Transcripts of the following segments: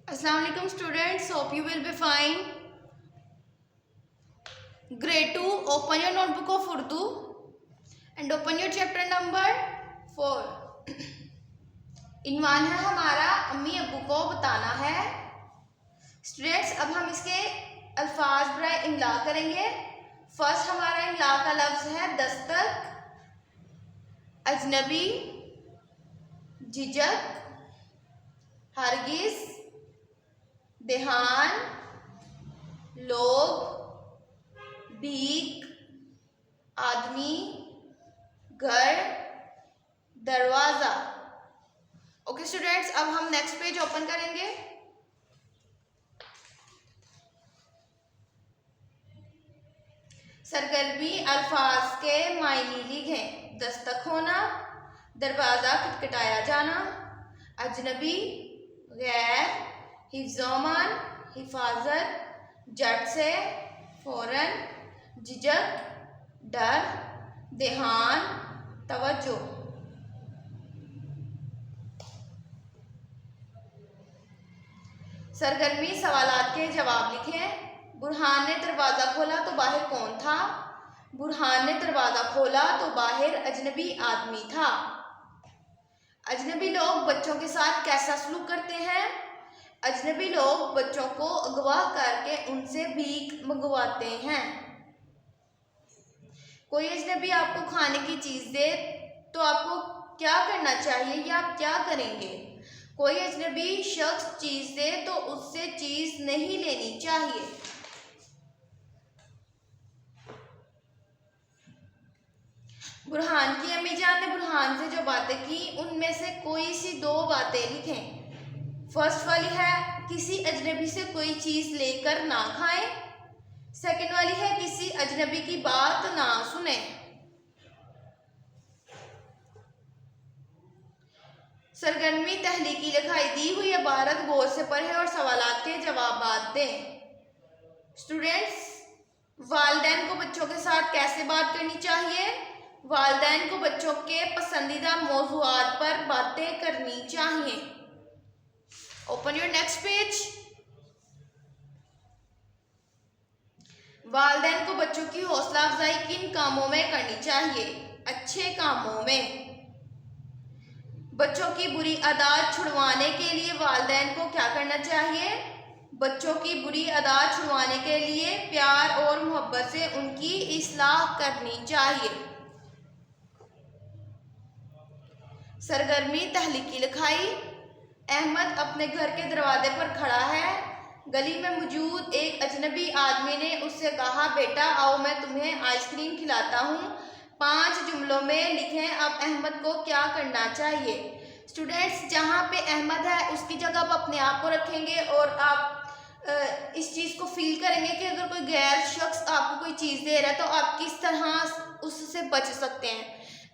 Assalamu alaikum students, hope you will be fine. Grade 2, open your notebook of Urdu and open your chapter number 4. इनवान है हमारा अम्मी अब्बू को बताना है। स्टूडेंट्स अब हम इसके अल्फाज बराए इमला करेंगे। फर्स्ट हमारा इमला का लफ्ज है दस्तक, अजनबी, झिझक, हरगिज, देहान, लोग, भीख, आदमी, घर, दरवाजा। ओके स्टूडेंट्स, अब हम नेक्स्ट पेज ओपन करेंगे। सरगर्मी अल्फाज के मायने लिखें। दस्तक होना, दरवाज़ा खटखटाया जाना, अजनबी गैर, हिफ्ज़-ओ-अमान हिफाजत, झट से फौरन, झिझक डर, देहान तवज्जो। सरगर्मी सवालात के जवाब लिखें। बुरहान ने दरवाज़ा खोला तो बाहर कौन था? बुरहान ने दरवाज़ा खोला तो बाहर अजनबी आदमी था। अजनबी लोग बच्चों के साथ कैसा सलूक करते हैं? अजनबी लोग बच्चों को अगवा करके उनसे भीख मंगवाते हैं। कोई अजनबी आपको खाने की चीज़ दे तो आपको क्या करना चाहिए या आप क्या करेंगे? कोई अजनबी शख्स चीज़ दे तो उससे चीज़ नहीं लेनी चाहिए। बुरहान की अम्मी जान ने बुरहान से जो बातें की उनमें से कोई सी दो बातें लिखें। फर्स्ट वाली है किसी अजनबी से कोई चीज़ लेकर ना खाएं। सेकंड वाली है किसी अजनबी की बात ना सुने। सरगर्मी तहलीकी लिखाई दी हुई इबारत गौर से पढ़ें और सवालात के जवाब दें। स्टूडेंट्स, वालिदैन को बच्चों के साथ कैसे बात करनी चाहिए? वालिदैन को बच्चों के पसंदीदा मौज़ूआत पर बातें करनी चाहिए। Open your next page. वालिदैन को बच्चों की हौसला अफजाई किन कामों में करनी चाहिए? अच्छे कामों में। बच्चों की बुरी आदत छुड़वाने के लिए वालिदैन को क्या करना चाहिए? बच्चों की बुरी आदत छुड़वाने के लिए प्यार और मोहब्बत से उनकी इस्लाह करनी चाहिए। सरगर्मी तहलीकी लिखाई। अहमद अपने घर के दरवाजे पर खड़ा है। गली में मौजूद एक अजनबी आदमी ने उससे कहा, बेटा आओ मैं तुम्हें आइसक्रीम खिलाता हूँ। 5 जुमलों में लिखें अब अहमद को क्या करना चाहिए। स्टूडेंट्स, जहाँ पे अहमद है उसकी जगह आप अपने आप को रखेंगे और आप इस चीज़ को फील करेंगे कि अगर कोई गैर शख्स आपको कोई चीज़ दे रहा है तो आप किस तरह उससे बच सकते हैं,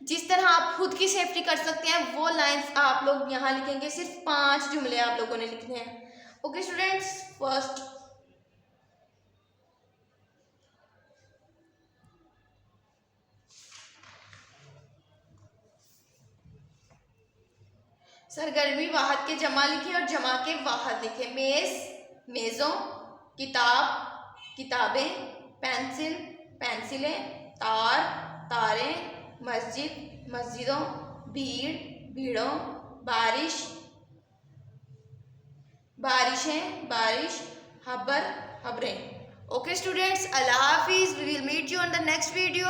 जिस तरह आप खुद की सेफ्टी कर सकते हैं वो लाइंस आप लोग यहाँ लिखेंगे। सिर्फ 5 जुमले आप लोगों ने लिखने हैं। ओके स्टूडेंट्स, फर्स्ट सरगर्मी वाहद के जमा लिखें और जमा के वाहद लिखें। मेज़ मेज़ों, किताब किताबें, पेंसिल पेंसिलें, तार तारें, मस्जिद मस्जिदों, भीड़ भीड़ों, बारिश बारिशें बारिश, खबर खबरें। ओके स्टूडेंट्स, अल्लाह हाफिज़। We will meet you on the next video.